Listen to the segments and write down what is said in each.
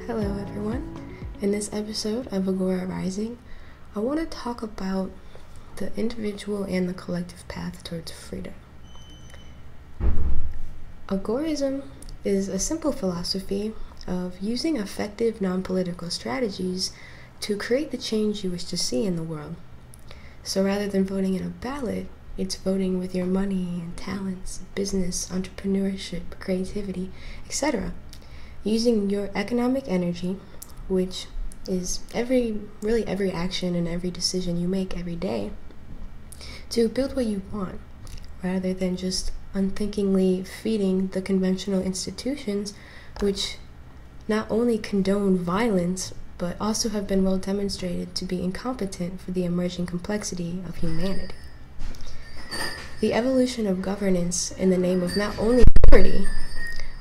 Hello everyone. In this episode of Agora-Rising, I want to talk about the individual and the collective path towards freedom. Agorism is a simple philosophy of using effective non-political strategies to create the change you wish to see in the world. So rather than voting in a ballot, it's voting with your money and talents, business, entrepreneurship, creativity, etc. Using your economic energy, which is really every action and every decision you make every day, to build what you want, rather than just unthinkingly feeding the conventional institutions which not only condone violence, but also have been well demonstrated to be incompetent for the emerging complexity of humanity. The evolution of governance in the name of not only liberty,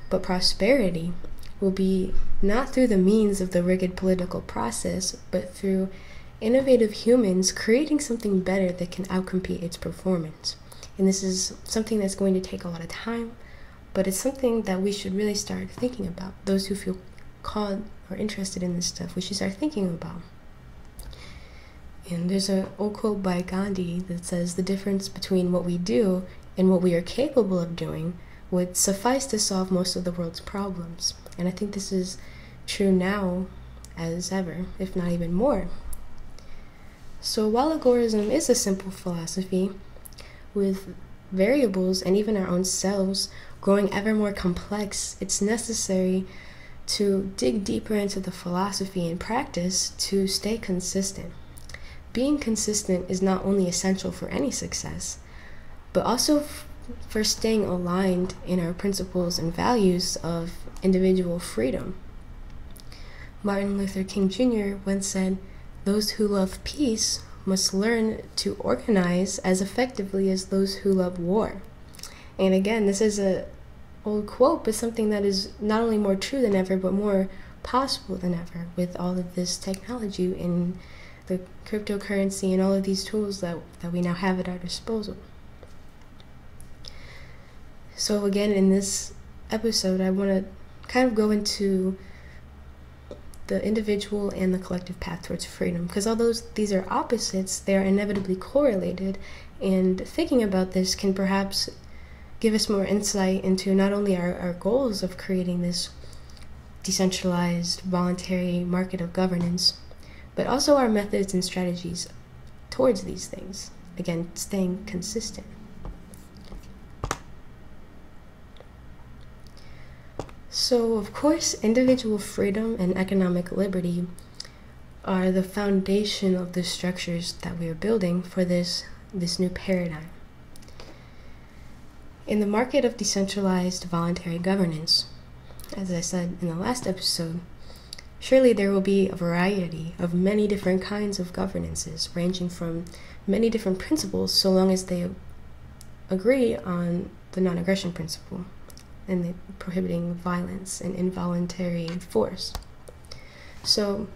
but prosperity will be not through the means of the rigid political process, but through innovative humans creating something better that can outcompete its performance. And this is something that's going to take a lot of time, but it's something that we should really start thinking about. Those who feel called or interested in this stuff, we should start thinking about. And there's an old quote by Gandhi that says, "The difference between what we do and what we are capable of doing would suffice to solve most of the world's problems." And I think this is true now as ever, if not even more. So while agorism is a simple philosophy, with variables and even our own selves growing ever more complex, it's necessary to dig deeper into the philosophy and practice to stay consistent. Being consistent is not only essential for any success, but also for staying aligned in our principles and values of individual freedom. Martin Luther King Jr. once said, "Those who love peace must learn to organize as effectively as those who love war." And again, this is an old quote, but something that is not only more true than ever, but more possible than ever with all of this technology and the cryptocurrency and all of these tools that we now have at our disposal. So again, in this episode, I want to kind of go into the individual and the collective path towards freedom, because although these are opposites, they are inevitably correlated, and thinking about this can perhaps give us more insight into not only our goals of creating this decentralized, voluntary market of governance, but also our methods and strategies towards these things. Again, staying consistent. So, of course, individual freedom and economic liberty are the foundation of the structures that we are building for this new paradigm. In the market of decentralized voluntary governance, as I said in the last episode, surely there will be a variety of many different kinds of governances, ranging from many different principles, so long as they agree on the non-aggression principle and the prohibiting violence and involuntary force. So,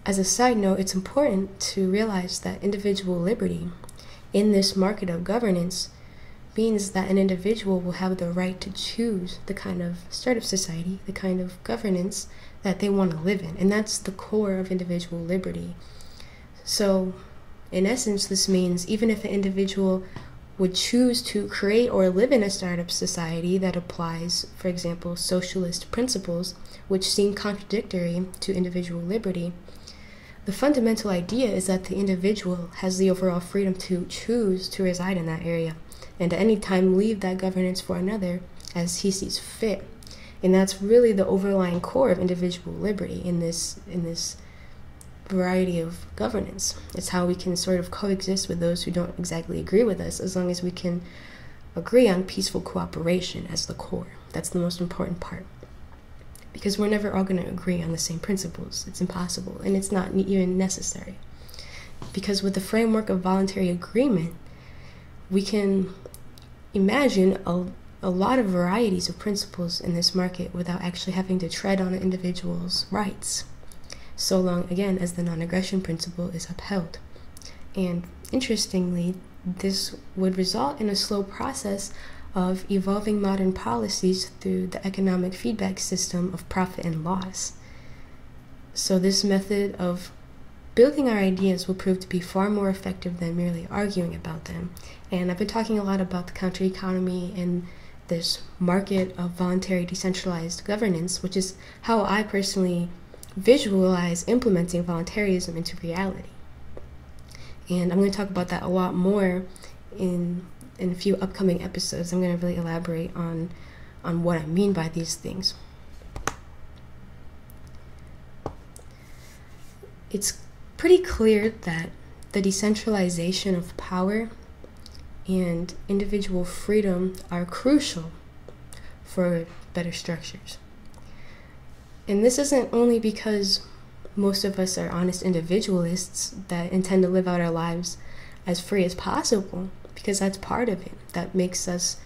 as a side note, it's important to realize that individual liberty in this market of governance means that an individual will have the right to choose the kind of startup society, the kind of governance that they want to live in. And that's the core of individual liberty. So, in essence, this means even if an individual would choose to create or live in a startup society that applies, for example, socialist principles, which seem contradictory to individual liberty, the fundamental idea is that the individual has the overall freedom to choose to reside in that area, and at any time leave that governance for another as he sees fit. And that's really the overlying core of individual liberty in this variety of governance. It's how we can sort of coexist with those who don't exactly agree with us, as long as we can agree on peaceful cooperation as the core. That's the most important part. Because we're never all going to agree on the same principles. It's impossible, and it's not even necessary. Because with the framework of voluntary agreement, we can imagine a lot of varieties of principles in this market without actually having to tread on an individual's rights, so long, again, as the non-aggression principle is upheld. And interestingly, this would result in a slow process of evolving modern policies through the economic feedback system of profit and loss. So this method of building our ideas will prove to be far more effective than merely arguing about them. And I've been talking a lot about the counter economy and this market of voluntary decentralized governance, which is how I personally visualize implementing voluntarism into reality. And I'm going to talk about that a lot more in a few upcoming episodes. I'm going to really elaborate on what I mean by these things. It's pretty clear that the decentralization of power and individual freedom are crucial for better structures. And this isn't only because most of us are honest individualists that intend to live out our lives as free as possible, because that's part of it. That makes us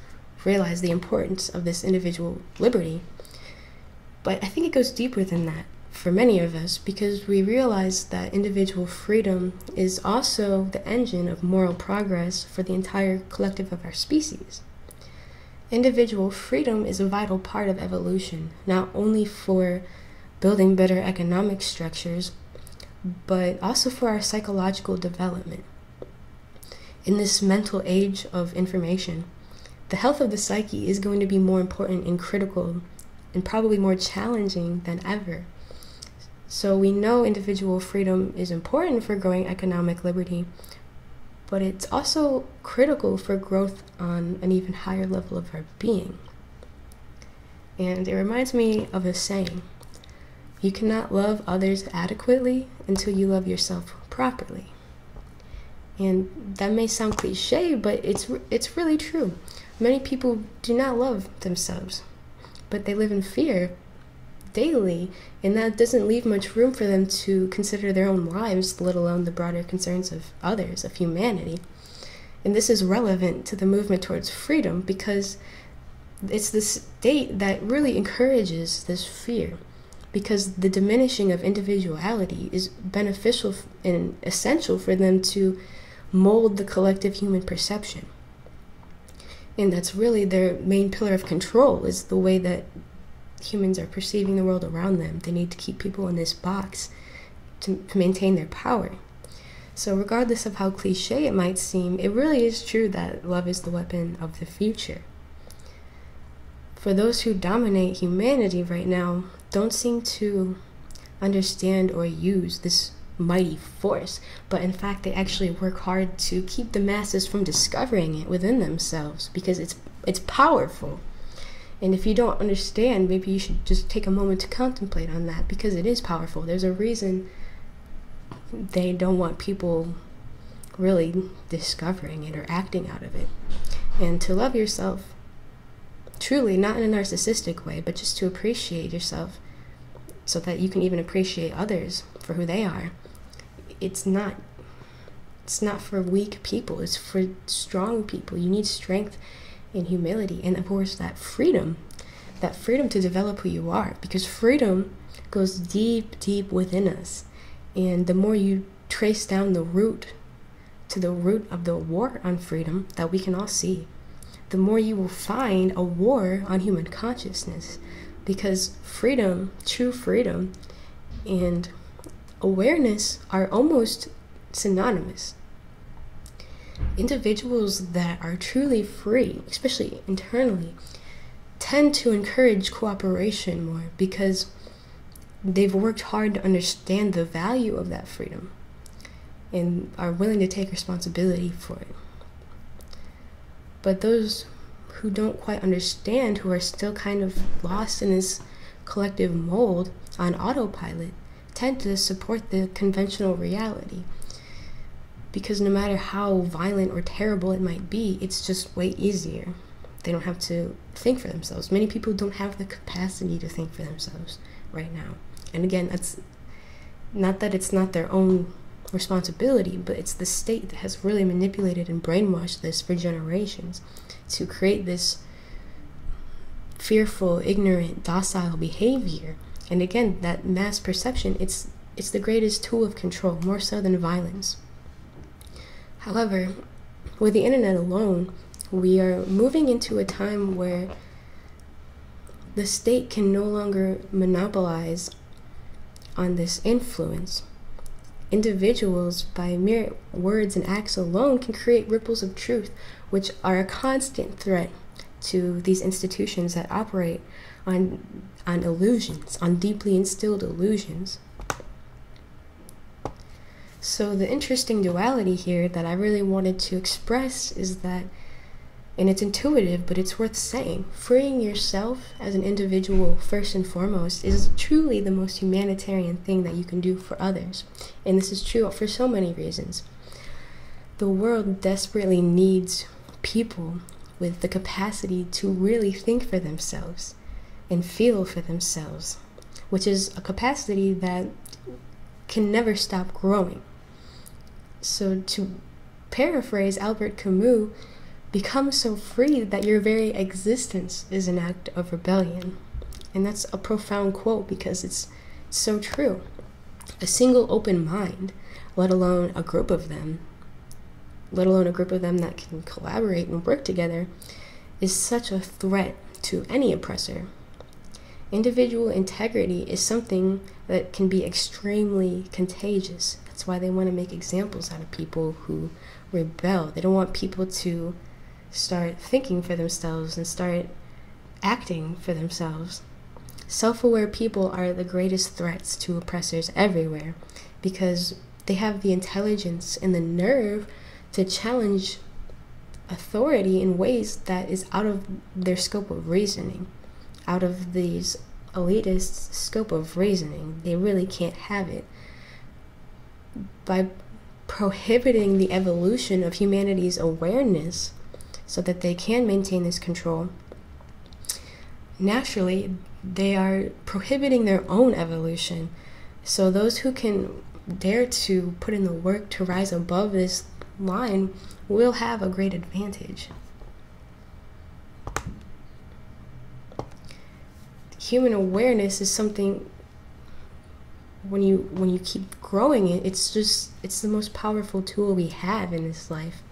realize the importance of this individual liberty. But I think it goes deeper than that for many of us, because we realize that individual freedom is also the engine of moral progress for the entire collective of our species. Individual freedom is a vital part of evolution, not only for building better economic structures, but also for our psychological development. In this mental age of information, the health of the psyche is going to be more important and critical and probably more challenging than ever. So we know individual freedom is important for growing economic liberty, but it's also critical for growth on an even higher level of our being. And it reminds me of a saying: you cannot love others adequately until you love yourself properly. And that may sound cliche, but it's really true. Many people do not love themselves, but they live in fear daily, and that doesn't leave much room for them to consider their own lives, let alone the broader concerns of others, of humanity. And this is relevant to the movement towards freedom, because it's the state that really encourages this fear, because the diminishing of individuality is beneficial and essential for them to mold the collective human perception. And that's really their main pillar of control, is the way that humans are perceiving the world around them. They need to keep people in this box to maintain their power. So regardless of how cliche it might seem, it really is true that love is the weapon of the future. For those who dominate humanity right now don't seem to understand or use this mighty force, but in fact they actually work hard to keep the masses from discovering it within themselves, because it's powerful. And if you don't understand, maybe you should just take a moment to contemplate on that, because it is powerful. There's a reason they don't want people really discovering it or acting out of it. And to love yourself truly, not in a narcissistic way, but just to appreciate yourself so that you can even appreciate others for who they are. It's not for weak people, it's for strong people. You need strength and humility, and of course that freedom to develop who you are, because freedom goes deep, deep within us. And the more you trace down the root of the war on freedom that we can all see, the more you will find a war on human consciousness, because freedom, true freedom, and awareness are almost synonymous. Individuals that are truly free, especially internally, tend to encourage cooperation more, because they've worked hard to understand the value of that freedom and are willing to take responsibility for it. But those who don't quite understand, who are still kind of lost in this collective mold on autopilot, tend to support the conventional reality, because no matter how violent or terrible it might be, it's just way easier. They don't have to think for themselves. Many people don't have the capacity to think for themselves right now. And again, that's not that it's not their own responsibility, but it's the state that has really manipulated and brainwashed this for generations to create this fearful, ignorant, docile behavior. And again, that mass perception, it's the greatest tool of control, more so than violence. However, with the internet alone, we are moving into a time where the state can no longer monopolize on this influence. Individuals, by mere words and acts alone, can create ripples of truth, which are a constant threat to these institutions that operate on illusions, on deeply instilled illusions. So the interesting duality here that I really wanted to express is that, and it's intuitive, but it's worth saying, freeing yourself as an individual first and foremost is truly the most humanitarian thing that you can do for others. And this is true for so many reasons. The world desperately needs people with the capacity to really think for themselves and feel for themselves, which is a capacity that can never stop growing. So to paraphrase Albert Camus, become so free that your very existence is an act of rebellion. And that's a profound quote because it's so true. A single open mind, let alone a group of them that can collaborate and work together, is such a threat to any oppressor. Individual integrity is something that can be extremely contagious. That's why they want to make examples out of people who rebel. They don't want people to start thinking for themselves and start acting for themselves. Self-aware people are the greatest threats to oppressors everywhere because they have the intelligence and the nerve to challenge authority in ways that is out of their scope of reasoning, out of these elitists' scope of reasoning. They really can't have it. By prohibiting the evolution of humanity's awareness so that they can maintain this control, naturally they are prohibiting their own evolution. So those who can dare to put in the work to rise above this line will have a great advantage. Human awareness is something, when you keep growing it, it's the most powerful tool we have in this life.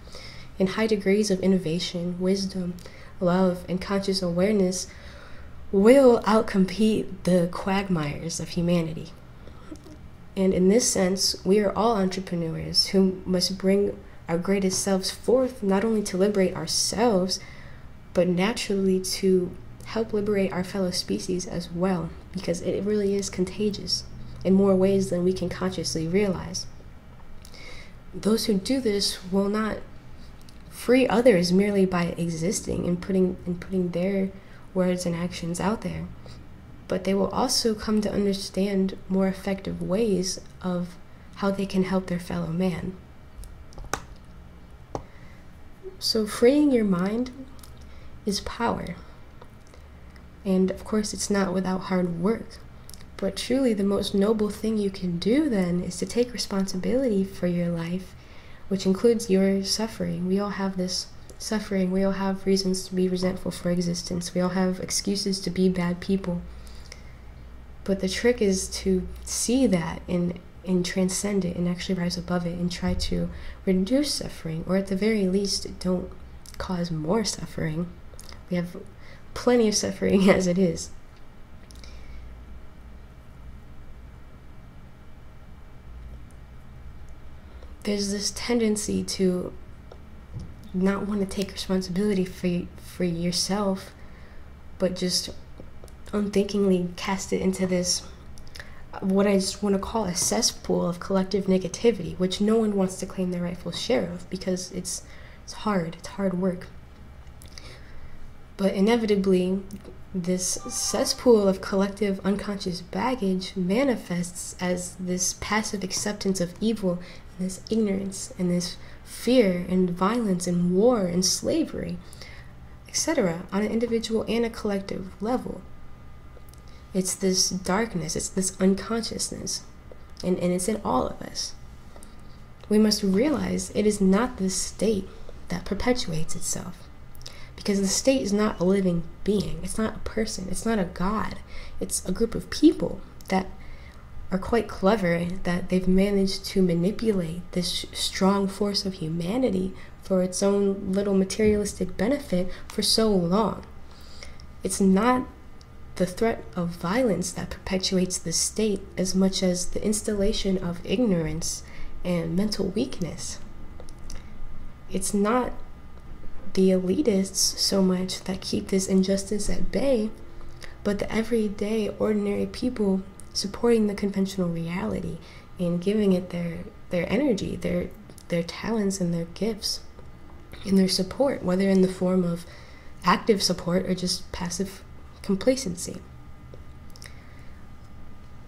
And high degrees of innovation, wisdom, love, and conscious awareness will outcompete the quagmires of humanity. And in this sense, we are all entrepreneurs who must bring our greatest selves forth, not only to liberate ourselves, but naturally to help liberate our fellow species as well, because it really is contagious in more ways than we can consciously realize. Those who do this will not free others merely by existing and putting their words and actions out there, but they will also come to understand more effective ways of how they can help their fellow man. So freeing your mind is power. And of course, it's not without hard work. But truly, the most noble thing you can do then is to take responsibility for your life, which includes your suffering. We all have this suffering. We all have reasons to be resentful for existence. We all have excuses to be bad people. But the trick is to see that and transcend it and actually rise above it and try to reduce suffering, or at the very least, don't cause more suffering. We have plenty of suffering as it is. There's this tendency to not want to take responsibility for yourself, but just unthinkingly cast it into this, what I just want to call a cesspool of collective negativity, which no one wants to claim their rightful share of because it's hard work. But inevitably, this cesspool of collective unconscious baggage manifests as this passive acceptance of evil, and this ignorance, and this fear, and violence, and war, and slavery, etc., on an individual and a collective level. It's this darkness, it's this unconsciousness, and it's in all of us. We must realize it is not this state that perpetuates itself. Because the state is not a living being. It's not a person. It's not a god. It's a group of people that are quite clever, that they've managed to manipulate this strong force of humanity for its own little materialistic benefit for so long. It's not the threat of violence that perpetuates the state as much as the installation of ignorance and mental weakness. It's not the elitists so much that keep this injustice at bay, but the everyday, ordinary people supporting the conventional reality and giving it their energy, their talents and their gifts, and their support, whether in the form of active support or just passive complacency.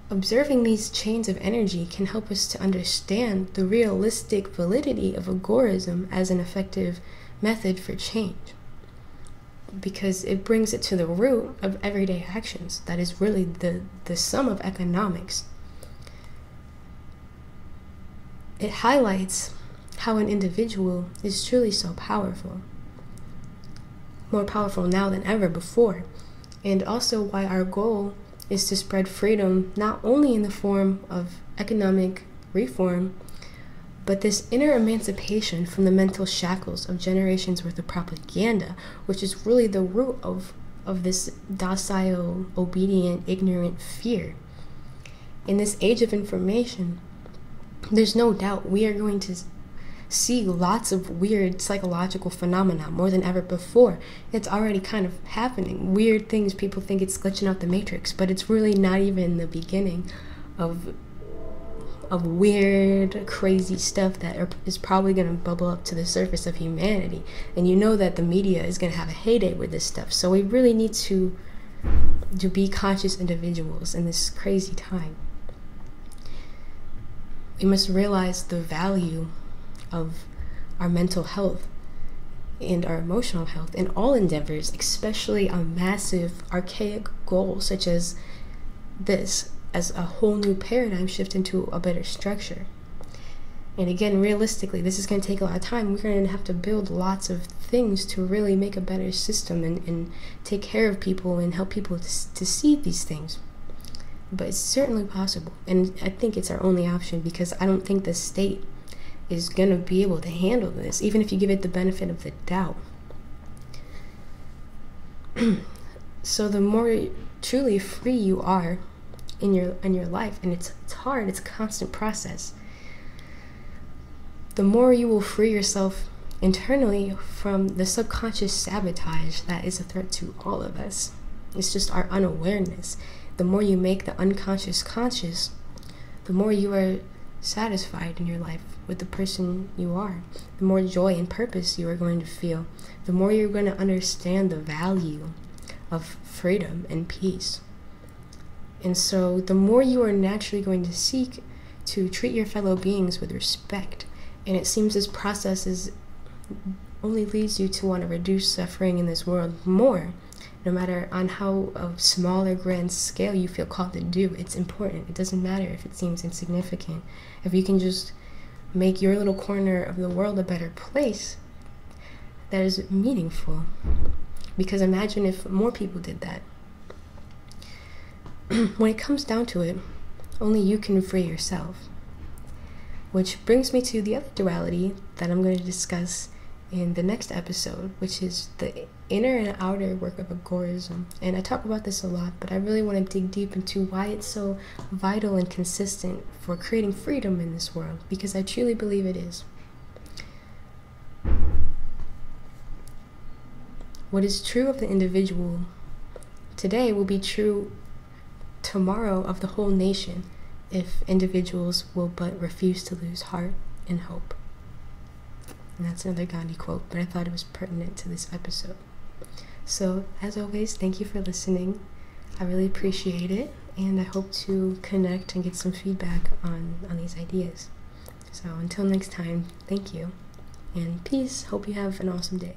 Observing these chains of energy can help us to understand the realistic validity of agorism as an effective method for change, because it brings it to the root of everyday actions. That is really the sum of economics. It highlights how an individual is truly so powerful, more powerful now than ever before, and also why our goal is to spread freedom not only in the form of economic reform, but this inner emancipation from the mental shackles of generations worth of propaganda, which is really the root of this docile, obedient, ignorant fear. In this age of information, there's no doubt we are going to see lots of weird psychological phenomena more than ever before. It's already kind of happening. Weird things, people think it's glitching out the matrix, but it's really not even the beginning of weird, crazy stuff that is probably going to bubble up to the surface of humanity. And you know that the media is going to have a heyday with this stuff. So we really need to be conscious individuals in this crazy time. We must realize the value of our mental health and our emotional health in all endeavors, especially a massive, archaic goal such as this, as a whole new paradigm shift into a better structure. And again, realistically, this is going to take a lot of time. We're going to have to build lots of things to really make a better system and take care of people and help people to see these things. But it's certainly possible, and I think it's our only option, because I don't think the state is going to be able to handle this, even if you give it the benefit of the doubt. So the more truly free you are in your life, and it's hard, it's a constant process, the more you will free yourself internally from the subconscious sabotage that is a threat to all of us. It's just our unawareness. The more you make the unconscious conscious, the more you are satisfied in your life with the person you are, the more joy and purpose you are going to feel, the more you're going to understand the value of freedom and peace. And so the more you are naturally going to seek to treat your fellow beings with respect. And it seems this process only leads you to want to reduce suffering in this world more, no matter on how small or grand scale you feel called to do. It's important. It doesn't matter if it seems insignificant. If you can just make your little corner of the world a better place, that is meaningful. Because imagine if more people did that. When it comes down to it, only you can free yourself. Which brings me to the other duality that I'm going to discuss in the next episode, which is the inner and outer work of agorism. And I talk about this a lot, but I really want to dig deep into why it's so vital and consistent for creating freedom in this world, because I truly believe it is. What is true of the individual today will be true tomorrow of the whole nation, if individuals will but refuse to lose heart and hope. And that's another Gandhi quote, but I thought it was pertinent to this episode. So, as always, thank you for listening. I really appreciate it, and I hope to connect and get some feedback on these ideas. So, until next time, thank you, and peace. Hope you have an awesome day.